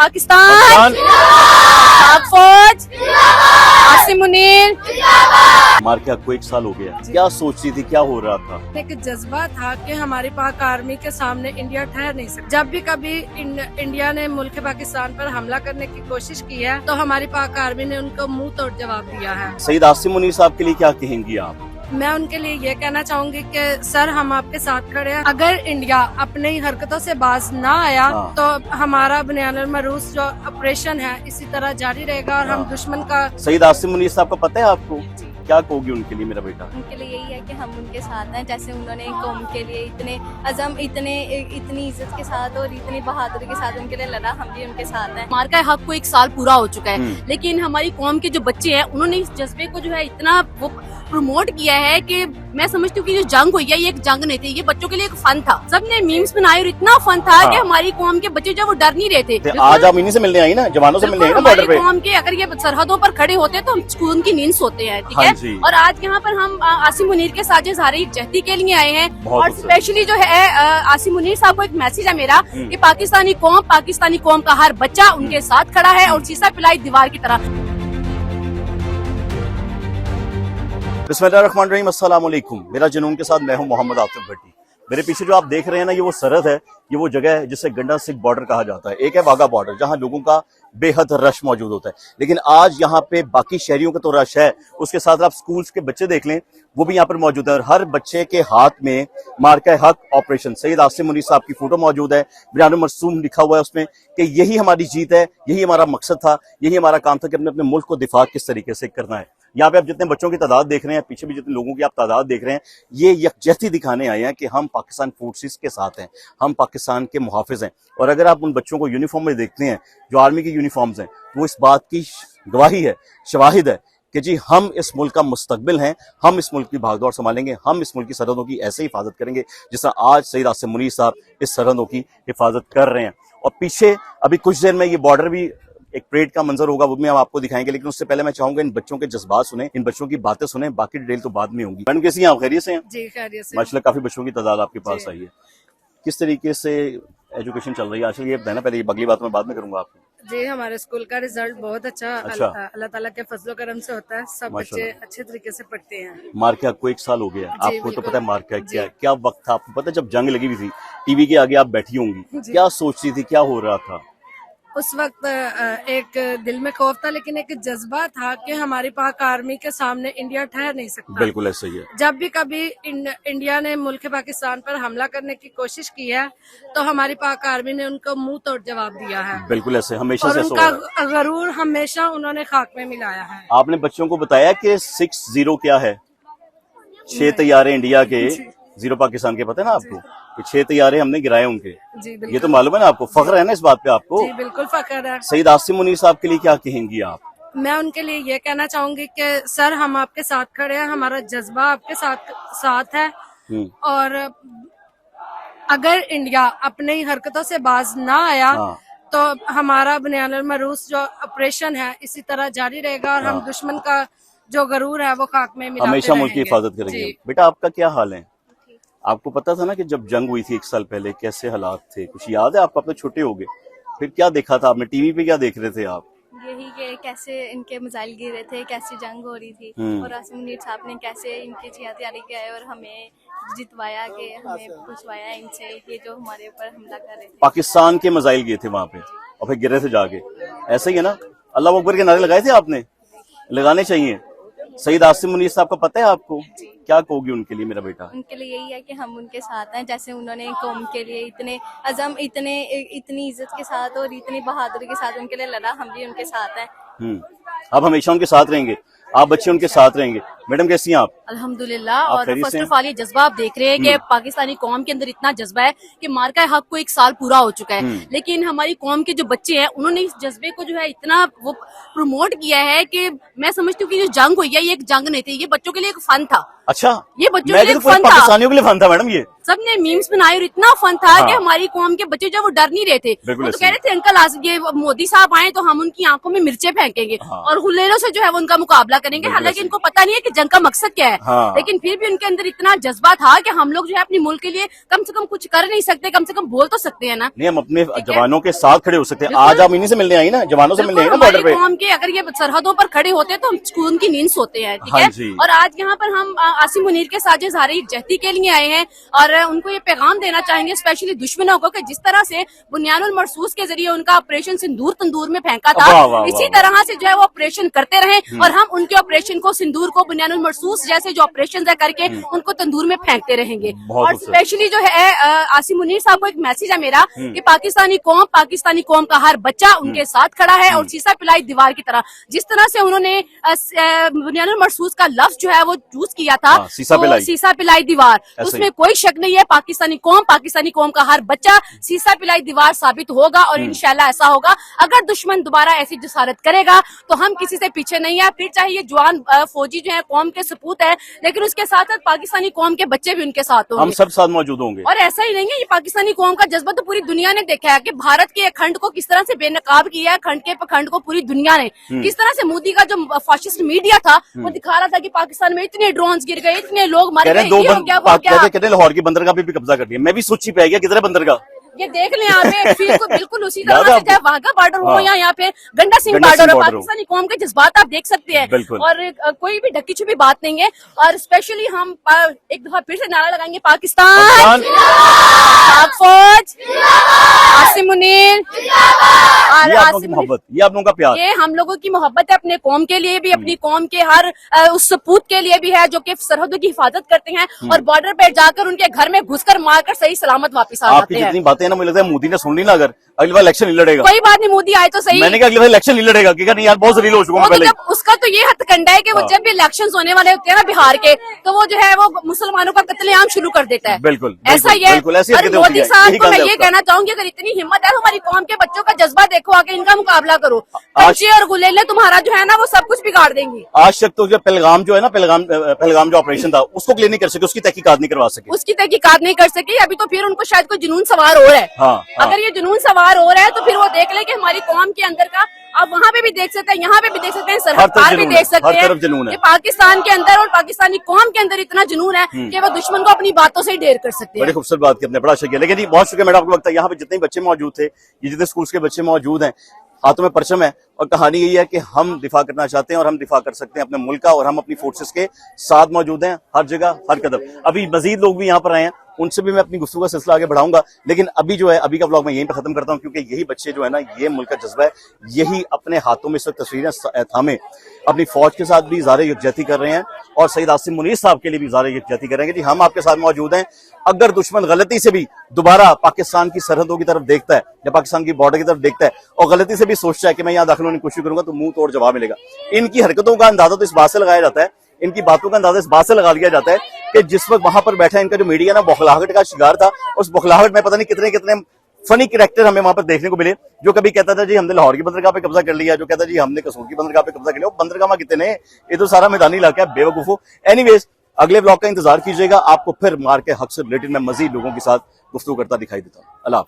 पाकिस्तान, पाक फौज, आसिम मुनीर। मार के आपको 1 साल हो गया, क्या सोचती थी, क्या हो रहा था? एक जज्बा था कि हमारी पाक आर्मी के सामने इंडिया ठहर नहीं सकता। जब भी कभी इंडिया ने मुल्क पाकिस्तान पर हमला करने की कोशिश की है तो हमारी पाक आर्मी ने उनको मुंह तोड़ जवाब दिया है। सईद आसिम मुनीर साहब के लिए क्या कहेंगी आप? मैं उनके लिए ये कहना चाहूंगी कि सर हम आपके साथ खड़े हैं। अगर इंडिया अपनी हरकतों से बाज ना आया तो हमारा बुनियानुल मरूस जो ऑपरेशन है इसी तरह जारी रहेगा और हम दुश्मन का। सईद आसिम मुनीर साहब का पता है आपको? क्या कहोगी उनके लिए मेरा बेटा? उनके लिए यही है कि हम उनके साथ हैं, जैसे उन्होंने कौम के लिए इतने अज़म, इतनी इज्जत के साथ और इतनी बहादुरी के साथ उनके लिए लड़ा, हम भी उनके साथ हैं। मार का हक को 1 साल पूरा हो चुका है, लेकिन हमारी कौम के जो बच्चे हैं उन्होंने इस जज्बे को जो है इतना वो प्रमोट किया है कि मैं समझती हूँ कि जो जंग हुई है ये एक जंग नहीं थी, ये बच्चों के लिए एक फन था। सबने मीम्स बनाए और इतना फन था कि हमारी कौम के बच्चे जो वो डर नहीं रहे थे। आज आप इन्हीं से मिलने आई ना, जवानों से मिलने आई ना बॉर्डर पे। कौम के अगर ये सरहदों पर खड़े होते तो हम सुकून की नींद सोते हैं, ठीक है। और आज यहाँ पर हम आसिम मुनीर के साथ सारे जहदी के लिए आए हैं और स्पेशली जो है आसिम मुनीर साहब को एक मैसेज है मेरा कि पाकिस्तानी कौम का हर बच्चा उनके साथ खड़ा है और शीशा पिलाई दीवार की तरह। बिस्मिल्लाहिर्रहमानिर्रहीम, अस्सलाम वालेकुम। मेरा जुनून के साथ मैं हूं मोहम्मद आतिफ भट्टी। मेरे पीछे जो आप देख रहे हैं ना, ये वो सरहद है, ये वो जगह है जिसे गंडा सिख बॉर्डर कहा जाता है। एक है वाघा बॉर्डर जहां लोगों का बेहद रश मौजूद होता है, लेकिन आज यहाँ पे बाकी शहरियों का तो रश है, उसके साथ आप स्कूल्स के बच्चे देख लें वो भी यहाँ पर मौजूद है और हर बच्चे के हाथ में मार्का हक ऑपरेशन सईद आसिम मुनीर साहब की फोटो मौजूद है। बुनियानुल मरसूम लिखा हुआ है उसमें कि यही हमारी जीत है, यही हमारा मकसद था, यही हमारा काम था कि अपने अपने मुल्क को दिफा किस तरीके से करना है। यहाँ पे आप जितने बच्चों की तादाद देख रहे हैं, पीछे भी जितने लोगों की आप तादाद देख रहे हैं, ये यकजहती दिखाने आए हैं कि हम पाकिस्तान फोर्सेस के साथ हैं, हम पाकिस्तान के मुहाफिज हैं। और अगर आप उन बच्चों को यूनिफॉर्म में देखते हैं जो आर्मी की यूनिफॉर्म्स हैं, वो इस बात की गवाही है, शवाहिद है कि जी हम इस मुल्क का मुस्तकबिल हैं, हम इस मुल्क की भागदौड़ संभालेंगे, हम इस मुल्क की सरहदों की ऐसे हिफाजत करेंगे जिस तरह आज सईद आसिम मुनीर साहब इस सरहदों की हिफाजत कर रहे हैं। और पीछे अभी कुछ देर में ये बॉर्डर भी एक परेड का मंजर होगा, वो भी हम आपको दिखाएंगे, लेकिन उससे पहले मैं चाहूंगा इन बच्चों के जज्बात सुने, इन बच्चों की बातें सुने, बाकी डिटेल तो बाद में होंगी। मैडम कैसी हैं आप? खैरियत से हैं? जी खैरियत से। माशाल्लाह काफी बच्चों की तादाद आपके पास आई है। किस तरीके से एजुकेशन चल रही है आजकल, ये बताना पहले, ये अगली बात मैं बाद में करूंगा आपको। जी हमारे स्कूल का रिजल्ट बहुत अच्छा। अल्लाह ताला के फजलो करम से होता है, सब बच्चे अच्छे तरीके से पढ़ते हैं। मार के आपको 1 साल हो गया, आपको तो पता है मार का क्या वक्त था, आपको पता है जब जंग लगी हुई थी, टीवी के आगे आप बैठी होंगी, क्या सोचती थी, क्या हो रहा था उस वक्त? एक दिल में खौफ था, लेकिन एक जज्बा था कि हमारी पाक आर्मी के सामने इंडिया ठहर नहीं सकता। बिल्कुल ऐसा ही है। जब भी कभी इंडिया ने मुल्क पाकिस्तान पर हमला करने की कोशिश की है तो हमारी पाक आर्मी ने उनको मुंह तोड़ जवाब दिया है। बिल्कुल ऐसे हमेशा और से उनका गरूर हमेशा उन्होंने खाक में मिलाया है। आपने बच्चों को बताया कि 6-0 क्या है? 6 तैयारे इंडिया के, 0 पाकिस्तान के, पता है ना आपको? 6 तैयारे हमने गिराए उनके। जी ये तो मालूम है ना आपको, फख्र है ना इस बात पे आपको? जी बिल्कुल फख्र है। सईद आसिम मुनीर साहब के लिए क्या कहेंगी आप? मैं उनके लिए ये कहना चाहूंगी कि सर हम आपके साथ खड़े हैं, हमारा जज्बा आपके साथ है और अगर इंडिया अपनी हरकतों से बाज ना आया तो हमारा बुनियानुल मरूस जो ऑपरेशन है इसी तरह जारी रहेगा और हम दुश्मन का जो गरूर है वो खाक में मिलाते हमेशा मुल्क की रहेंगे। हिफाजत करेंगे। बेटा आपका क्या हाल है? आपको पता था ना कि जब जंग हुई थी 1 साल पहले कैसे हालात थे, कुछ याद है आपको? आप तो छोटे हो गए, फिर क्या देखा था आपने टीवी पे, क्या देख रहे थे आप? यही कि कैसे इनके मिसाइल गिरे थे, कैसे जंग हो रही थी और आसिम मुनीर साहब ने कैसे इनकी तैयारी किया है और हमें जितवाया, कि हमें पूछवाया इनसे ये जो हमारे ऊपर हमला कर रहे थे। पाकिस्तान के मिसाइल गए थे वहां पे और फिर गिरे थे जाके, ऐसा ही है ना? अल्लाह अकबर के नारे लगाए थे आपने, लगाने चाहिए। सईद आसिम मुनीर साहब का पता है आपको? क्या कहोगी उनके लिए मेरा बेटा? उनके लिए यही है कि हम उनके साथ हैं, जैसे उन्होंने कौम के लिए इतने अज़म, इतनी इज्जत के साथ और इतनी बहादुरी के साथ उनके लिए लड़ा, हम भी उनके साथ हैं। आप हमेशा उनके साथ रहेंगे, आप बच्चे उनके साथ रहेंगे। मैडम कैसी हैं आप? अल्हम्दुलिल्लाह। और फर्स्ट ऑफ ऑल ये जज्बा आप देख रहे हैं कि पाकिस्तानी कौम के अंदर इतना जज्बा है कि मार्का हक को 1 साल पूरा हो चुका है, लेकिन हमारी कौम के जो बच्चे हैं उन्होंने इस जज्बे को जो है इतना वो प्रमोट किया है कि मैं समझती हूँ कि जो जंग हुई है ये एक जंग नहीं थी, ये बच्चों के लिए एक फन था। अच्छा, ये बच्चों के लिए लिए फन था, पाकिस्तानियों के लिए फन था मैडम। ये सबने मीम्स बनाए और इतना फन था कि हमारी कौम के बच्चे जो वो डर नहीं रहे थे, वो तो कह रहे थे अंकल आज ये मोदी साहब आए तो हम उनकी आंखों में मिर्चे फेंकेंगे और गुलेरों से जो है वो उनका मुकाबला करेंगे। हालांकि इनको पता नहीं है कि जंग का मकसद क्या है। हाँ। लेकिन फिर भी उनके अंदर इतना जज्बा था कि हम लोग जो है अपनी मुल्क के लिए कम से कम कुछ कर नहीं सकते, कम से कम बोल तो सकते हैं ना। नहीं, हम अपने जवानों के साथ खड़े हो सकते हैं। आज आप इन्हीं से मिलने आई ना, जवानों से मिलने आई ना बॉर्डर पे। कौम के अगर ये सरहदों पर खड़े होते तो हम सुकून की नींद सोते हैं, ठीक हाँ है। जी। और आज यहाँ पर हम आसिम मुनीर के साथ हारी जहती के लिए आए हैं और उनको ये पैगाम देना चाहेंगे स्पेशली दुश्मनों को कि जिस तरह से बुनियानुल मरसूस के जरिए उनका ऑपरेशन सिंदूर तंदूर में फेंका था, वाह, वाह, इसी वाह। तरह से जो है वो ऑपरेशन करते रहे और हम उनके ऑपरेशन को सिंदूर को बुनियानुल मरसूस जैसे जो ऑपरेशन है करके उनको तंदूर में फेंकते रहेंगे। बहुत और खूबसूरत। स्पेशली जो है आसिम मुनीर साहब को एक मैसेज है मेरा कि पाकिस्तानी कौम का हर बच्चा उनके साथ खड़ा है और सीसा पिलाई दीवार की तरह, जिस तरह से उन्होंने बुनियानुल मरसूस का लफ्ज जो है वो यूज किया था, हाँ, सीसा पिलाई दीवार, ऐसे उसमें कोई शक नहीं है। पाकिस्तानी कौम का हर बच्चा सीसा पिलाई दीवार साबित होगा और इंशाल्लाह ऐसा होगा। अगर दुश्मन दोबारा ऐसी जसारत करेगा तो हम किसी से पीछे नहीं है, फिर चाहे ये जवान फौजी जो है कौम के सपूत है, लेकिन उसके साथ साथ पाकिस्तानी कौम के बच्चे भी उनके साथ होंगे, हम सब साथ मौजूद होंगे। और ऐसा ही नहीं है, ये पाकिस्तानी कौम का जज्बा तो पूरी दुनिया ने देखा है कि भारत के खंड को किस तरह से बेनकाब किया है, खंड के पखंड को पूरी दुनिया ने किस तरह से मोदी का जो फाशिस्ट मीडिया था वो दिखा रहा था कि पाकिस्तान में इतने ड्रोन्स गिर गए, इतने लोग मर गए, ये हो गया, वो क्या। कहते लाहौर की बंदरगाह पे भी कब्जा कर दिया। मैं भी सोची पे गया किधर है बंदरगाह। ये देख लें आप एक फील को बिल्कुल उसी तरह से चाहे वाघा बॉर्डर हो या यहाँ पे गंडा सिंह बॉर्डर हो, पाकिस्तानी कौम के जज्बात आप देख सकते हैं और कोई भी ढकी छुपी बात नहीं है। और स्पेशली हम एक दफा फिर से नारा लगाएंगे, पाकिस्तान पाक फौज, आसिम मुनीर और ये आप लोगों की मोहब्बत, ये आप लोगों का प्यार, ये हम लोगों की मोहब्बत है अपने कौम के लिए भी, अपनी कौम के हर उस सपूत के लिए भी है जो कि सरहदों की हिफाजत करते हैं और बॉर्डर पे जाकर उनके घर में घुसकर मारकर सही सलामत वापस आ आपकी जाते हैं। जितनी बातें ना मुझे लगता है मोदी ने सुन ली ना, अगर अगली बार इलेक्शन नहीं लड़ेगा। कोई बात नहीं, मोदी आए तो सही। मैंने कहा अगली बार इलेक्शन नहीं लड़ेगा, कि नहीं यार बहुत जलील हो चुका हूं पहले। जब उसका तो ये हथकंडा है कि वो जब भी इलेक्शन होने वाले होते हैं ना बिहार के, तो वो जो है वो मुसलमानों का कत्लेआम शुरू कर देता है। बिल्कुल ऐसा ही है। और मोदी साहब को मैं ये कहना चाहूंगी, अगर इतनी हिम्मत है तो हमारी कौम के बच्चों का जज्बा देखो, आके इनका मुकाबला करो। कंचे और गुलेले तुम्हारा जो है ना वो सब कुछ बिगाड़ देंगी। आज तक तो जो पहलगाम जो है ना, पहलगाम जो ऑपरेशन था उसको क्लियर नहीं कर सके, उसकी तहकीकात नहीं करवा सके, उसकी तहकीकात नहीं कर सकी। अभी तो फिर उनको शायद कोई जुनून सवार हो रहा है। हाँ। अगर ये जुनून सवार हो रहा है तो फिर वो देख ले कि हमारी कौम के अंदर का, आप वहाँ पे भी देख सकते हैं, यहाँ पे भी देख सकते हैं, सरहद पार भी देख सकते हैं कि पाकिस्तान के अंदर और पाकिस्तानी कौम के अंदर इतना जुनून है कि वो दुश्मन को अपनी बातों से ही ढेर कर सकते हैं। बड़ी खूबसूरत बात की, अपने बड़ा शुक्रिया। लेकिन जी बहुत शुक्रिया मैडम, आपको लगता है यहाँ पे जितने बच्चे मौजूद थे, ये जितने स्कूल के बच्चे मौजूद हैं, हाथों में परचम है और कहानी यही है कि हम दिफा करना चाहते हैं और हम दिफा कर सकते हैं अपने मुल्क का, और हम अपनी फोर्सेस के साथ मौजूद हैं हर जगह हर कदम। अभी मजीद लोग भी यहाँ पर आए हैं, उनसे भी मैं अपनी गुफ्तगू का सिलसिला आगे बढ़ाऊंगा, लेकिन अभी जो है अभी का व्लॉग मैं यहीं पे खत्म करता हूं, क्योंकि यही बच्चे जो है ना, ये मुल्क का जज्बा है, यही अपने हाथों में इस वक्त तस्वीरें थामे अपनी फौज के साथ भी इज़हारे यकजहती कर रहे हैं और सईद आसिम मुनीर साहब के लिए भी इज़हारे यकजहती करेंगे। जी हम आपके साथ मौजूद हैं। अगर दुश्मन गलती से भी दोबारा पाकिस्तान की सरहदों की तरफ देखता है या पाकिस्तान की बॉर्डर की तरफ देखता है और गलती से भी सोचता है कि मैं यहाँ दाखिल होने की कोशिश करूंगा, तो मुंह तोड़ जवाब मिलेगा। इनकी हरकतों का अंदाजा तो इस बात से लगाया जाता है, इनकी बातों का अंदाजा इस बात से लगा लिया जाता है कि जिस वक्त वहां पर बैठा इनका जो मीडिया ना बौखलाहट का शिकार था, उस बौखलाहट में पता नहीं कितने कितने फनी कैरेक्टर हमें वहां पर देखने को मिले। जो कभी कहता था जी हमने लाहौर की बंदरगाह पे कब्जा कर लिया, जो कहता जी हमने कसूर की बंदरगाह पे कब्जा कर लिया। वो बंदरगाह कितने, ये तो सारा मैदानी इलाका है, बेवकूफो। एनीवेज अगले ब्लॉग का इंतजार कीजिएगा, आपको फिर मार के हक से रिलेटेड मैं मजीद लोगों के साथ गुफ्तगू करता दिखाई देता हूं। अल्लाह।